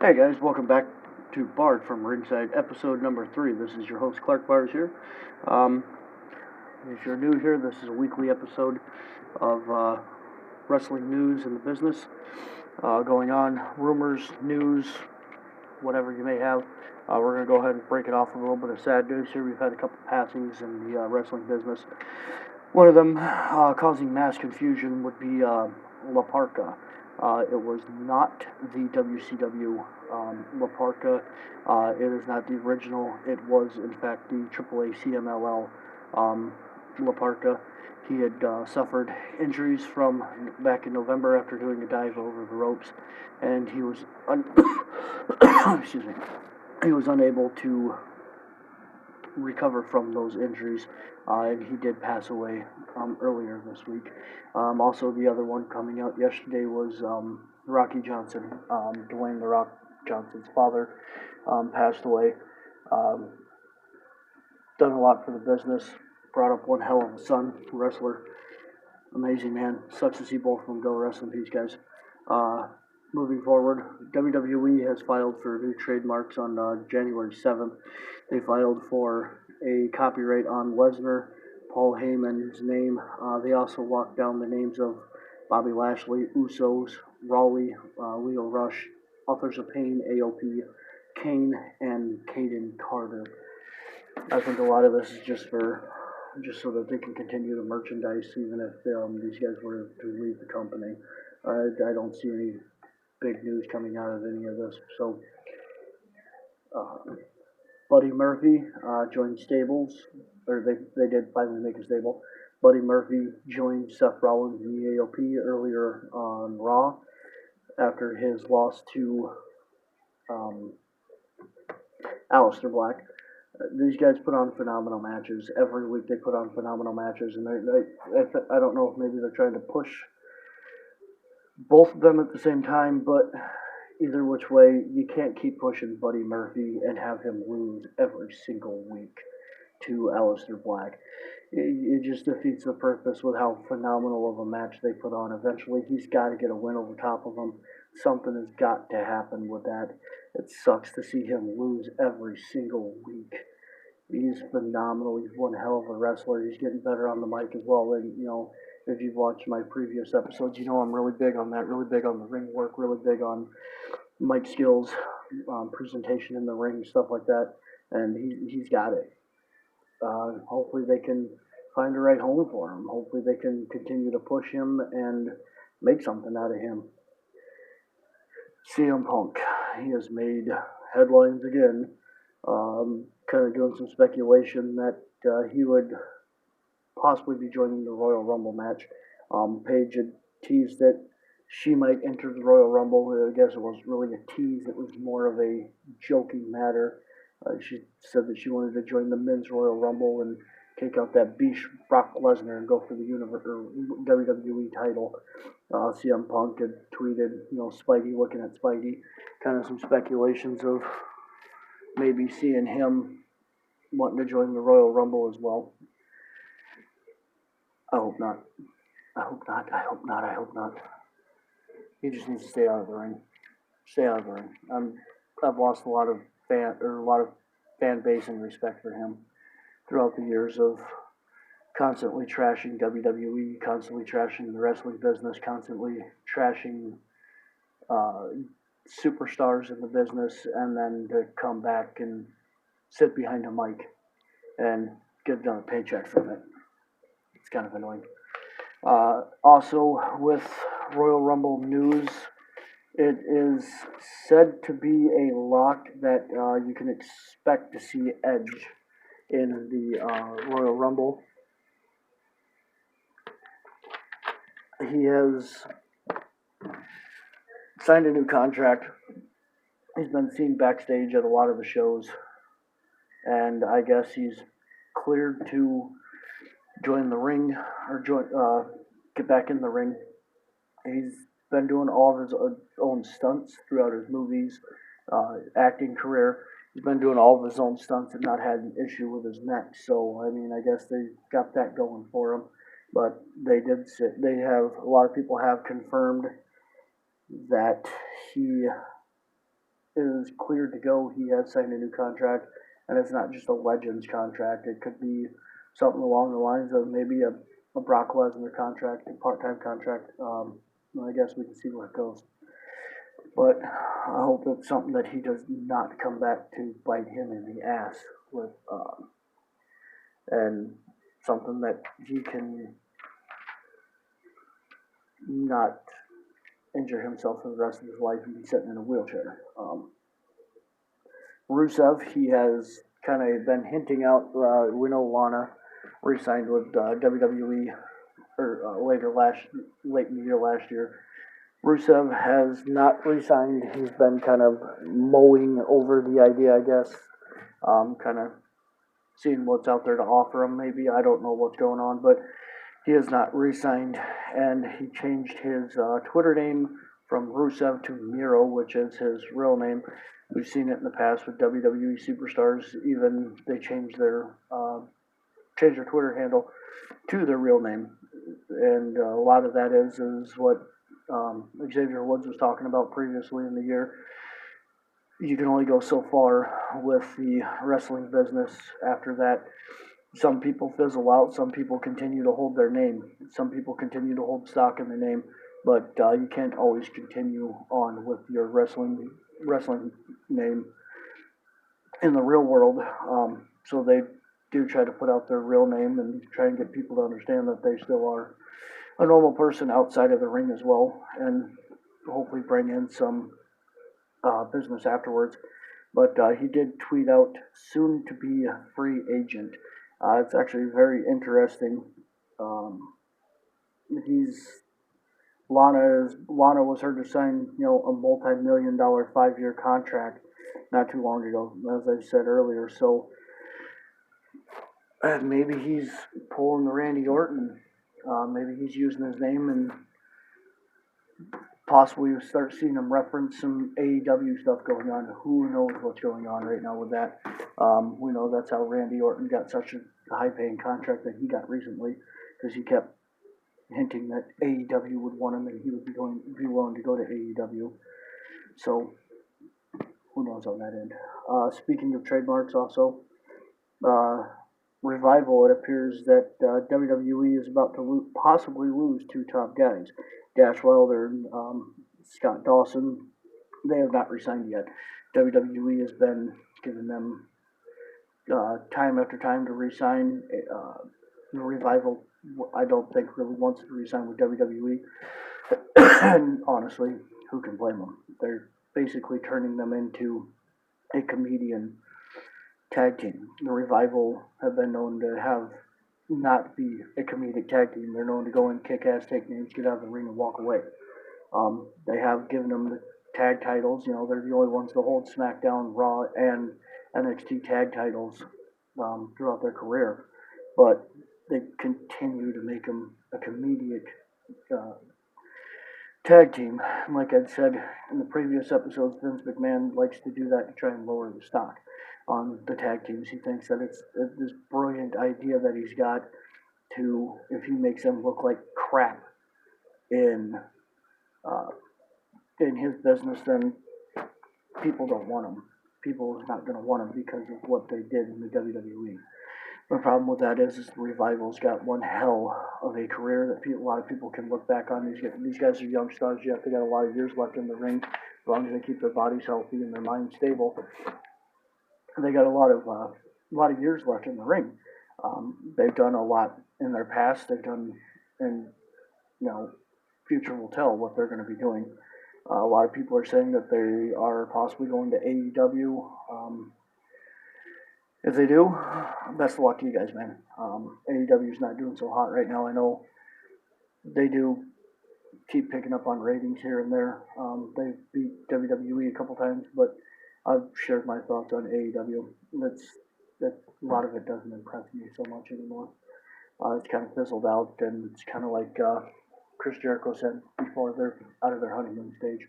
Hey guys, welcome back to Bard from Ringside, episode number 3. This is your host Clark Bars here. Um, if you're new here, this is a weekly episode of wrestling news in the business going on, rumors, news, whatever you may have. We're going to go ahead and break it off with a little bit of sad news here. We've had a couple passings in the wrestling business. One of them causing mass confusion would be La Parka. It was not the WCW La Parka. It is not the original. It was, in fact, the AAA CMLL La Parka. He had suffered injuries from back in November after doing a dive over the ropes, and he was excuse me. He was unable to recover from those injuries, and he did pass away earlier this week. Also, the other one coming out yesterday was Rocky Johnson. Dwayne "The Rock" Johnson's father passed away. Um, Done a lot for the business. Brought up one hell of a son, wrestler. Amazing man. Sucks to see both of them go. Rest in peace, guys. Moving forward, WWE has filed for new trademarks on January 7th. They filed for a copyright on Lesnar, Paul Heyman's name. They also locked down the names of Bobby Lashley, Usos, Rawley, Leo Rush, Authors of Pain, AOP, Kane, and Caden Carter. I think a lot of this is just so that they can continue to merchandise, even if these guys were to leave the company. I don't see any big news coming out of any of this. So, Buddy Murphy joined stables, or they did finally make a stable. Buddy Murphy joined Seth Rollins in the AOP earlier on Raw after his loss to um, Aleister Black. These guys put on phenomenal matches. Every week they put on phenomenal matches, and I don't know if maybe they're trying to push both of them at the same time, but either which way, you can't keep pushing Buddy Murphy and have him lose every single week to Aleister Black. It just defeats the purpose with how phenomenal of a match they put on. Eventually, he's got to get a win over top of him. Something has got to happen with that. It sucks to see him lose every single week. He's phenomenal. He's one hell of a wrestler. He's getting better on the mic as well. And, if you've watched my previous episodes, I'm really big on that, really big on the ring work, really big on mic skills, presentation in the ring, stuff like that. And he's got it. Hopefully they can find the right home for him. Hopefully they can continue to push him and make something out of him. CM Punk, he has made headlines again, kind of doing some speculation that he would possibly be joining the Royal Rumble match. Paige had teased that she might enter the Royal Rumble. I guess it was really a tease. It was more of a joking matter. She said that she wanted to join the Men's Royal Rumble and take out that beast Brock Lesnar and go for the WWE title. CM Punk had tweeted, Spidey looking at Spidey. Kind of some speculations of maybe seeing him wanting to join the Royal Rumble as well. I hope not. I hope not. I hope not. I hope not. He just needs to stay out of the ring. Stay out of the ring. I've lost a lot of fan base and respect for him throughout the years of constantly trashing WWE, constantly trashing the wrestling business, constantly trashing superstars in the business, and then to come back and sit behind a mic and get another paycheck from it. It's kind of annoying. Also, with Royal Rumble news, it is said to be a lock that you can expect to see Edge in the Royal Rumble. He has signed a new contract. He's been seen backstage at a lot of the shows, and I guess he's cleared to join the ring or get back in the ring. He's been doing all of his own stunts throughout his movies, acting career. He's been doing all of his own stunts and not had an issue with his neck. So, I guess they got that going for him. But a lot of people have confirmed that he is cleared to go. He has signed a new contract, and it's not just a Legends contract. It could be something along the lines of maybe a Brock Lesnar contract, a part-time contract. I guess we can see where it goes. But I hope it's something that he does not come back to bite him in the ass with, and something that he can not injure himself for the rest of his life and be sitting in a wheelchair. Rusev, he has kind of been hinting out. We know Lana re-signed with WWE or late in the year last year. Rusev has not re-signed. He's been kind of mulling over the idea, I guess. Kind of seeing what's out there to offer him. Maybe I don't know what's going on, but he has not re-signed, and he changed his Twitter name from Rusev to Miro, which is his real name. We've seen it in the past with WWE superstars. Even they change their Twitter handle to their real name, and a lot of that is what Xavier Woods was talking about previously in the year. You can only go so far with the wrestling business. After that, some people fizzle out. Some people continue to hold their name. Some people continue to hold stock in the name, but you can't always continue on with your wrestling name in the real world. So they do try to put out their real name and try and get people to understand that they still are a normal person outside of the ring as well, and hopefully bring in some business afterwards. But he did tweet out soon to be a free agent. It's actually very interesting. Lana was heard to sign, a multi-million-dollar 5-year contract not too long ago, as I said earlier. So maybe he's pulling the Randy Orton. Maybe he's using his name, and possibly we'll start seeing him reference some AEW stuff going on. Who knows what's going on right now with that? We know that's how Randy Orton got such a high-paying contract that he got recently, because he kept hinting that AEW would want him and he would be willing to go to AEW. So who knows on that end. Speaking of trademarks, also, Revival, it appears that WWE is about to possibly lose 2 top guys. Dash Wilder and Scott Dawson. They have not resigned yet. WWE has been giving them time after time to resign. The Revival, I don't think, really wants to resign with WWE. And honestly, who can blame them? They're basically turning them into a comedian tag team. The Revival have been known to not be a comedic tag team. They're known to go in, kick ass, take names, get out of the ring, and walk away. They have given them the tag titles. They're the only ones to hold SmackDown, Raw, and NXT tag titles throughout their career. But they continue to make them a comedic tag team. Like I'd said in the previous episodes, Vince McMahon likes to do that to try and lower the stock on the tag teams. He thinks that it's this brilliant idea that he's got to, if he makes them look like crap in his business, then people don't want them. People are not going to want them because of what they did in the WWE. The problem with that is the Revival's got one hell of a career that a lot of people can look back on. These guys are young stars yet. They got a lot of years left in the ring, as long as they keep their bodies healthy and their minds stable. They got a lot of years left in the ring. They've done a lot in their past. They've done, and future will tell what they're going to be doing. A lot of people are saying that they are possibly going to AEW. If they do, best of luck to you guys, man. AEW is not doing so hot right now. I know they do keep picking up on ratings here and there. They've beat WWE a couple times, but I've shared my thoughts on AEW. That a lot of it doesn't impress me so much anymore. It's kind of fizzled out, and it's kind of like Chris Jericho said before, they're out of their honeymoon stage.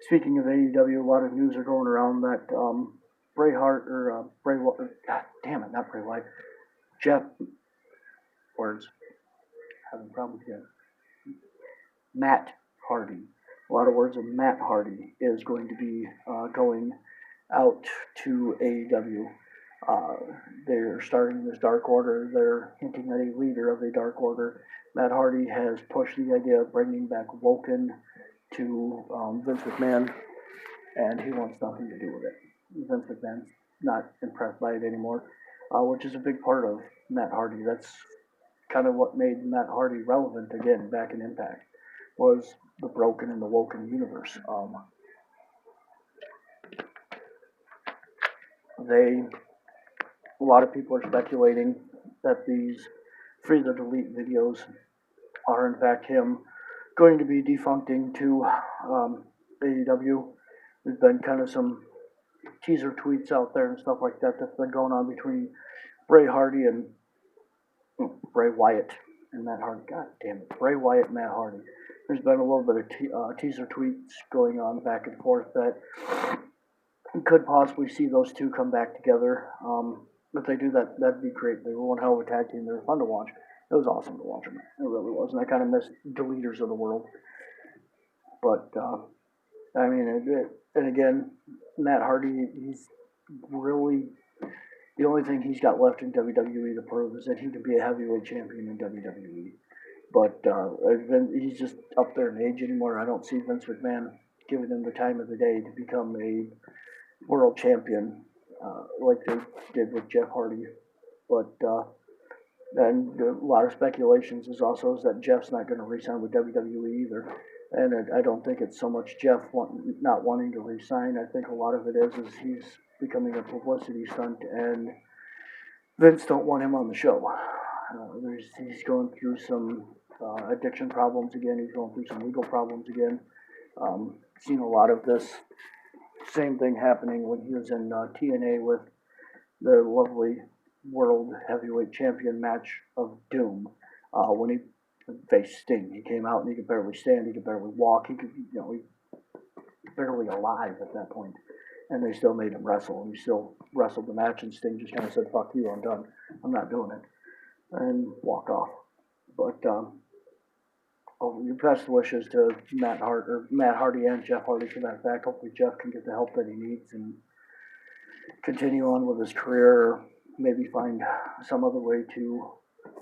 Speaking of AEW, a lot of news are going around that Bray Hart or Bray Wyatt, God damn it, not Bray Wyatt, Jeff, words, having problems again. Matt Hardy a lot of words of Matt Hardy is going to be going out to AEW. They're starting this Dark Order. They're hinting at a leader of a Dark Order. Matt Hardy has pushed the idea of bringing back Woken to Vince McMahon, and he wants nothing to do with it. Vince McMahon's not impressed by it anymore, which is a big part of Matt Hardy. That's kind of what made Matt Hardy relevant again back in Impact, was the broken and the Woken universe. A lot of people are speculating that these free the delete videos are in fact him going to be defuncting to AEW. There's been kind of some teaser tweets out there and stuff like that that's been going on between Bray Hardy and Bray Wyatt and Matt Hardy. God damn it, Bray Wyatt and Matt Hardy. There's been a little bit of teaser tweets going on back and forth that you could possibly see those two come back together. If they do that, that'd be great. They were one hell of a tag team. They were fun to watch. It was awesome to watch them. It really was. And I kind of miss deleters of the world. But, I mean, and again, Matt Hardy, he's really, the only thing he's got left in WWE to prove is that he could be a heavyweight champion in WWE. But he's just up there in age anymore. I don't see Vince McMahon giving him the time of the day to become a world champion like they did with Jeff Hardy. But and a lot of speculations is that Jeff's not going to re-sign with WWE either. And I don't think it's so much Jeff not wanting to re-sign. I think a lot of it is he's becoming a publicity stunt, and Vince don't want him on the show. He's going through some addiction problems again. He's going through some legal problems again. Seen a lot of this same thing happening when he was in TNA with the lovely World Heavyweight Champion match of Doom. When he faced Sting, he came out and he could barely stand, he could barely walk, he barely alive at that point. And they still made him wrestle, and he still wrestled the match, and Sting just kind of said, "Fuck you, I'm done. I'm not doing it," and walked off. But your best wishes to Matt Hardy and Jeff Hardy for that fact. Hopefully Jeff can get the help that he needs and continue on with his career, or maybe find some other way to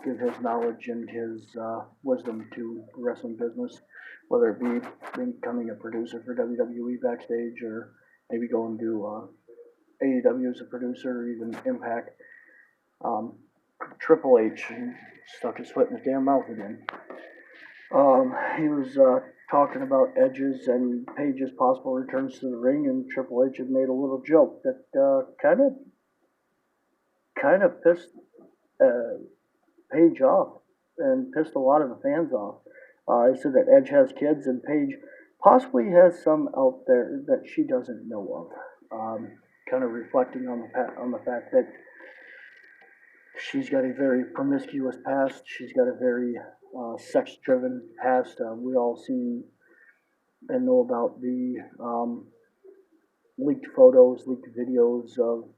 give his knowledge and his wisdom to the wrestling business, whether it be becoming a producer for WWE backstage, or maybe going to AEW as a producer, or even Impact. Triple H stuck his foot in his damn mouth again. He was talking about Edge's and Page's possible returns to the ring, and Triple H had made a little joke that kind of pissed Page off and pissed a lot of the fans off. He said that Edge has kids, and Paige possibly has some out there that she doesn't know of. Kind of reflecting on the fact that she's got a very promiscuous past. She's got a very sex-driven past. We all see and know about the leaked photos, leaked videos of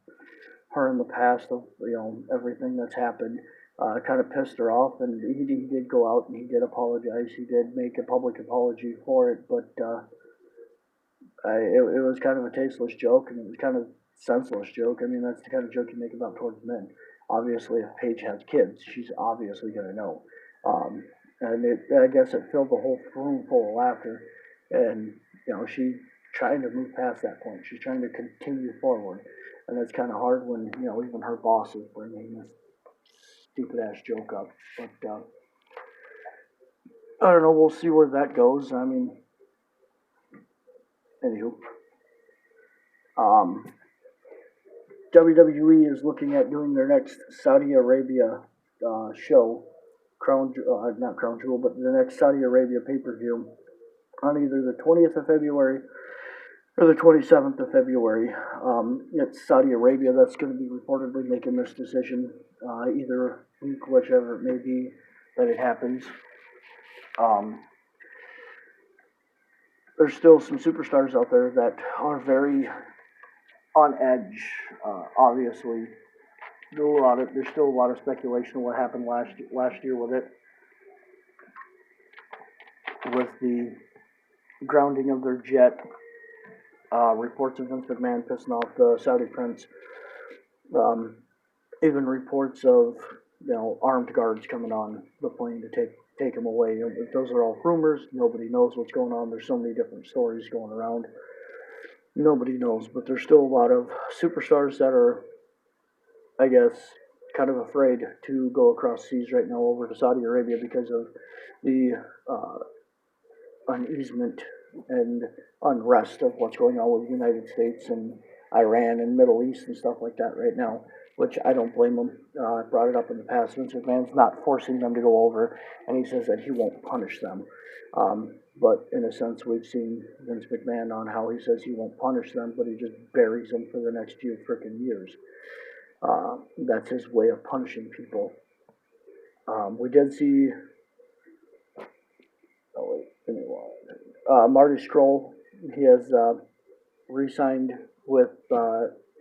her in the past, of everything that's happened. Kind of pissed her off, and he did go out and he did apologize. He did make a public apology for it, but it was kind of a tasteless joke, and it was kind of senseless joke. I mean, that's the kind of joke you make about towards men. Obviously, if Paige has kids, she's obviously going to know. And I guess it filled the whole room full of laughter. And, she's trying to move past that point. She's trying to continue forward. And it's kind of hard when, even her boss is bringing this stupid-ass joke up. But, I don't know. We'll see where that goes. I mean, anywho. WWE is looking at doing their next Saudi Arabia show, not Crown Jewel, but the next Saudi Arabia pay-per-view on either the 20th of February or the 27th of February. It's Saudi Arabia that's going to be reportedly making this decision, either week, whichever it may be that it happens. There's still some superstars out there that are very on edge. Obviously, there's still a lot of speculation of what happened last year with it, with the grounding of their jet, reports of Vince McMahon pissing off the Saudi prince, um, even reports of armed guards coming on the plane to take him away. Those are all rumors. Nobody knows what's going on. There's so many different stories going around. Nobody knows, but there's still a lot of superstars that are, I guess, kind of afraid to go across seas right now over to Saudi Arabia because of the uneasement and unrest of what's going on with the United States and Iran and Middle East and stuff like that right now, which I don't blame them. I brought it up in the past. Vince McMahon's not forcing them to go over, and he says that he won't punish them. But in a sense, we've seen Vince McMahon on how he says he won't punish them, but he just buries them for the next few freaking years. That's his way of punishing people. We did see. Oh wait, give me one. Marty Scurll, he has re-signed with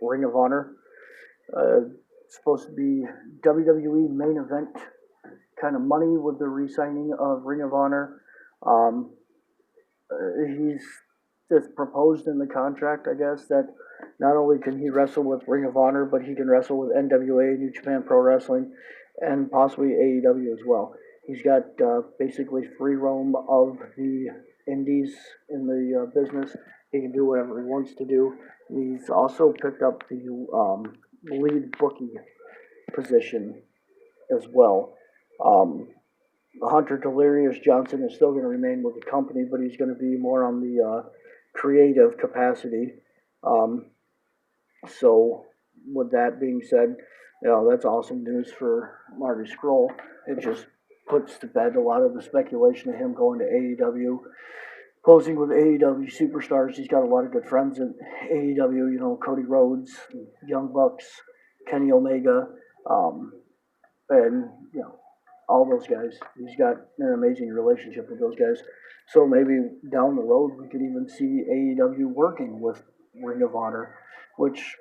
Ring of Honor. It's supposed to be WWE main event kind of money with the re-signing of Ring of Honor. It's proposed in the contract, I guess, that not only can he wrestle with Ring of Honor, but he can wrestle with NWA, New Japan Pro Wrestling, and possibly AEW as well. He's got basically free roam of the indies in the business. He can do whatever he wants to do. He's also picked up the lead booking position as well. Hunter Delirious Johnson is still going to remain with the company, but he's going to be more on the creative capacity. So, with that being said, that's awesome news for Marty Scurll. It just puts to bed a lot of the speculation of him going to AEW, posing with AEW superstars. He's got a lot of good friends in AEW, Cody Rhodes, Young Bucks, Kenny Omega, and, all those guys. He's got an amazing relationship with those guys. So maybe down the road we could even see AEW working with Ring of Honor, which,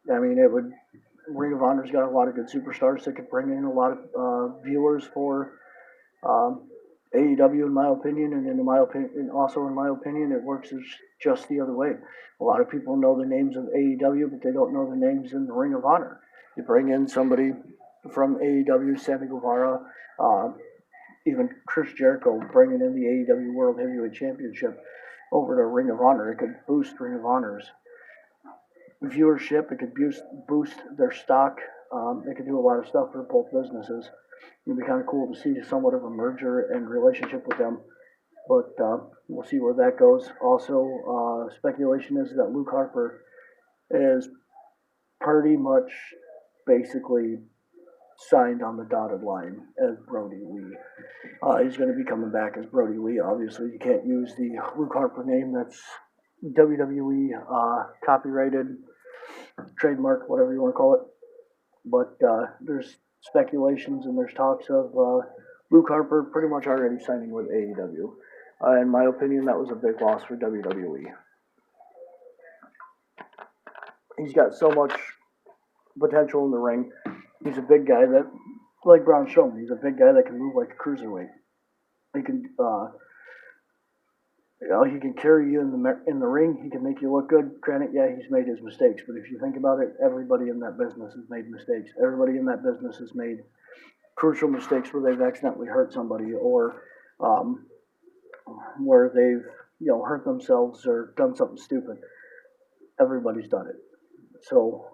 Ring of Honor's got a lot of good superstars that could bring in a lot of viewers for AEW, in my opinion, and in my opinion, it works just the other way. A lot of people know the names of AEW, but they don't know the names in the Ring of Honor. You bring in somebody from AEW, Sammy Guevara, even Chris Jericho, bringing in the AEW World Heavyweight Championship over to Ring of Honor. It could boost Ring of Honor's viewership. It could boost their stock. It could do a lot of stuff for both businesses. It'd be kind of cool to see somewhat of a merger and relationship with them. But we'll see where that goes. Also, speculation is that Luke Harper is pretty much basically signed on the dotted line as Brody Lee. He's going to be coming back as Brody Lee. Obviously, you can't use the Luke Harper name. That's WWE copyrighted, trademark, whatever you want to call it. But there's speculations and there's talks of Luke Harper pretty much already signing with AEW. In my opinion, that was a big loss for WWE. He's got so much potential in the ring. He's a big guy that, like Braun Strowman, he's a big guy that can move like a cruiserweight. He can, he can carry you in the ring. He can make you look good. Granted, yeah, he's made his mistakes, but if you think about it, everybody in that business has made mistakes. Everybody in that business has made crucial mistakes where they've accidentally hurt somebody or where they've hurt themselves or done something stupid. Everybody's done it. So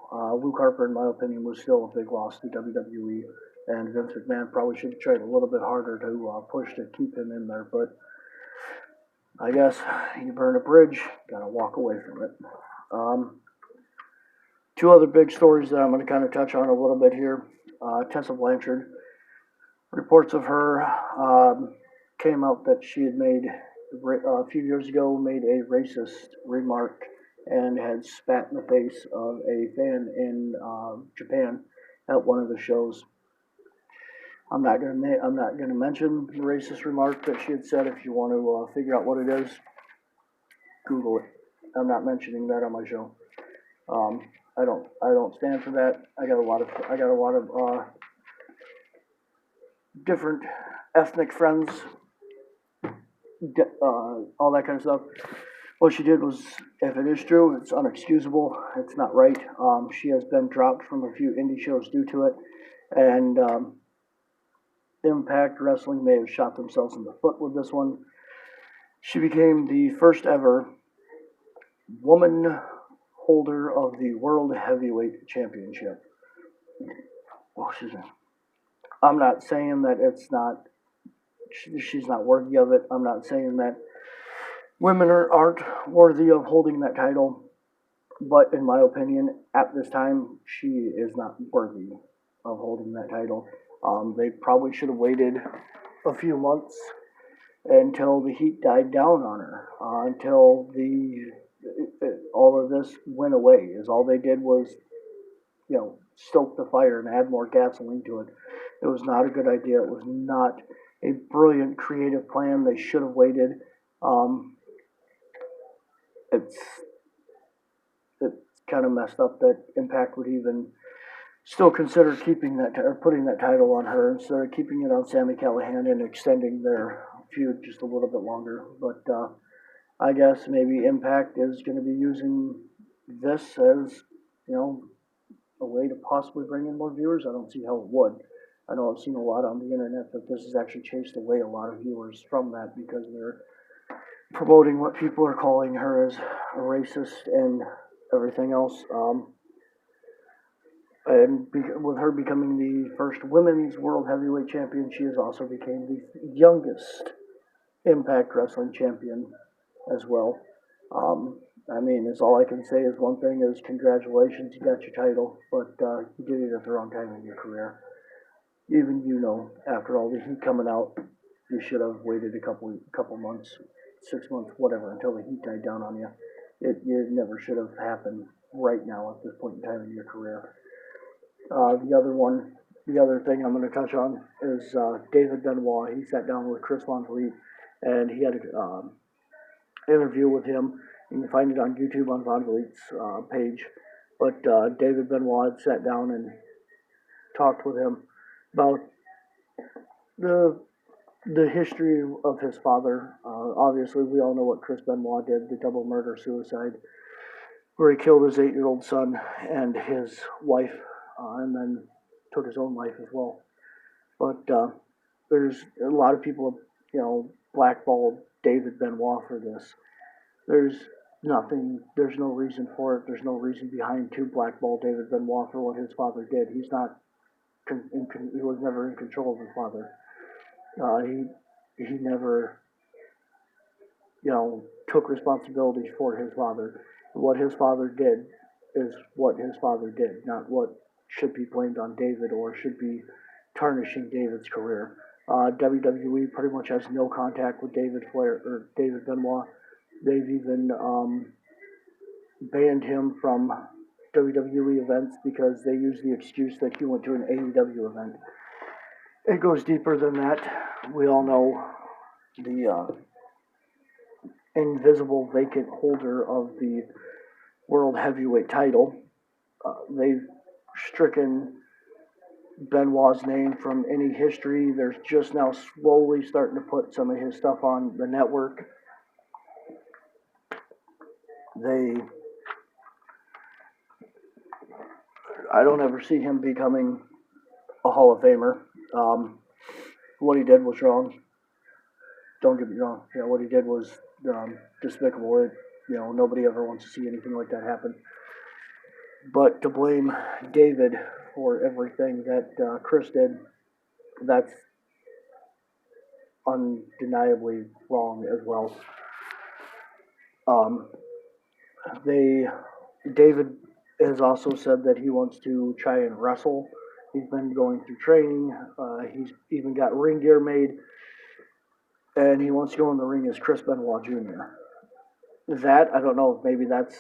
Luke Harper, in my opinion, was still a big loss to WWE, and Vince McMahon probably should have tried a little bit harder to push to keep him in there. But I guess you burn a bridge, gotta walk away from it. Two other big stories that I'm going to kind of touch on a little bit here. Tessa Blanchard, reports of her came out that she had made a few years ago made a racist remark and had spat in the face of a fan in Japan at one of the shows. I'm not gonna mention the racist remark that she had said. If you want to figure out what it is, Google it. I'm not mentioning that on my show. I don't stand for that. I got a lot of different ethnic friends all that kind of stuff. What she did was, if it is true, it's unexcusable. It's not right. She has been dropped from a few indie shows due to it, and Impact Wrestling may have shot themselves in the foot with this one. She became the first ever woman holder of the World Heavyweight Championship. Oh, excuse me. I'm not saying that she's not worthy of it. I'm not saying that women aren't worthy of holding that title. But in my opinion, at this time, she is not worthy of holding that title. They probably should have waited a few months until the heat died down on her, until all of this went away. Is all they did was, stoke the fire and add more gasoline to it. It was not a good idea. It was not a brilliant creative plan. They should have waited. Um, it's it's kind of messed up that Impact would even still consider keeping that or putting that title on her instead of keeping it on Sami Callihan and extending their feud just a little bit longer. But I guess maybe Impact is going to be using this as, a way to possibly bring in more viewers. I don't see how it would. I know I've seen a lot on the internet that this has actually chased away a lot of viewers from that because they're promoting what people are calling her as a racist and everything else. With her becoming the first women's world heavyweight champion, she has also became the youngest Impact Wrestling champion as well. It's all I can say is one thing is congratulations, you got your title, but you did it at the wrong time in your career. Even after all the heat coming out, you should have waited a couple months, 6 months, whatever, until the heat died down on you. It never should have happened right now at this point in time in your career. The other thing I'm going to touch on is David Benoit. He sat down with Chris Von Vliet, and he had an interview with him. You can find it on YouTube on Von Vliet's page. But David Benoit sat down and talked with him about the history of his father. Obviously, we all know what Chris Benoit did, the double murder suicide, where he killed his 8-year-old son and his wife, and then took his own life as well. But there's a lot of people, blackballed David Benoit for this. There's no reason for it. There's no reason behind to blackball David Benoit for what his father did. He was never in control of his father. He never, took responsibility for his father. What his father did is what his father did, not what should be blamed on David or should be tarnishing David's career. WWE pretty much has no contact with David Benoit. They've even banned him from WWE events because they use the excuse that he went to an AEW event. It goes deeper than that. We all know the invisible vacant holder of the World Heavyweight title. They've stricken Benoit's name from any history. They're just now slowly starting to put some of his stuff on the network. I don't ever see him becoming a Hall of Famer. What he did was wrong. Don't get me wrong. What he did was despicable. Nobody ever wants to see anything like that happen. But to blame David for everything that Chris did, that's undeniably wrong as well. David has also said that he wants to try and wrestle. He's been going through training. He's even got ring gear made. And he wants to go in the ring as Chris Benoit Jr. I don't know. Maybe that's,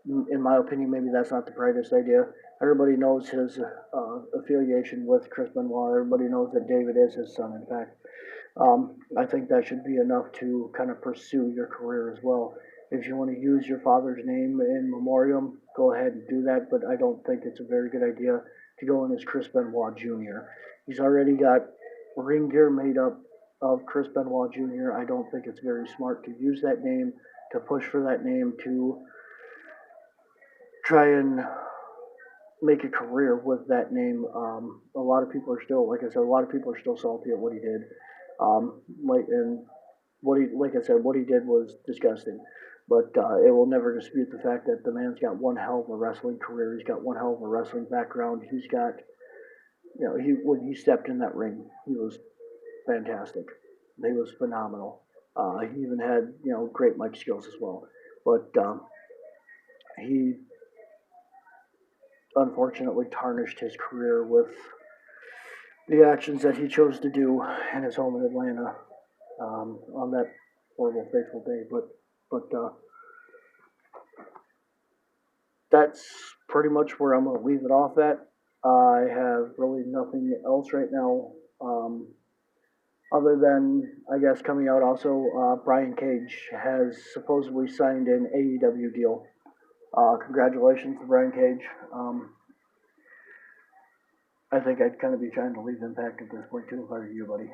in my opinion, maybe that's not the brightest idea. Everybody knows his affiliation with Chris Benoit. Everybody knows that David is his son, in fact. I think that should be enough to kind of pursue your career as well. If you want to use your father's name in memoriam, go ahead and do that, but I don't think it's a very good idea to go in as Chris Benoit Jr. He's already got ring gear made up of Chris Benoit Jr., I don't think it's very smart to use that name, to push for that name, to try and make a career with that name. A lot of people are still, like I said, a lot of people are still salty at what he did. And like I said, what he did was disgusting. But it will never dispute the fact that the man's got one hell of a wrestling career. He's got one hell of a wrestling background. He's got, when he stepped in that ring, he was fantastic. He was phenomenal. He even had, great mic skills as well. But he unfortunately tarnished his career with the actions that he chose to do in his home in Atlanta on that horrible, fateful day. But that's pretty much where I'm going to leave it off at. I have really nothing else right now, other than, I guess, coming out also, Brian Cage has supposedly signed an AEW deal. Congratulations to Brian Cage. I think I'd kind of be trying to leave Impact at this point too if I were you, buddy.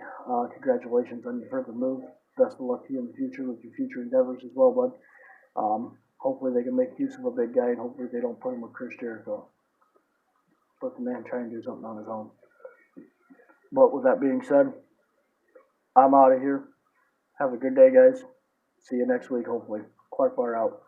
Congratulations on your further move. Best of luck to you in the future with your future endeavors as well, bud. Hopefully they can make use of a big guy, and hopefully they don't put him with Chris Jericho. Let the man try and do something on his own. But with that being said, I'm out of here. Have a good day, guys. See you next week, hopefully. Clark Bar out.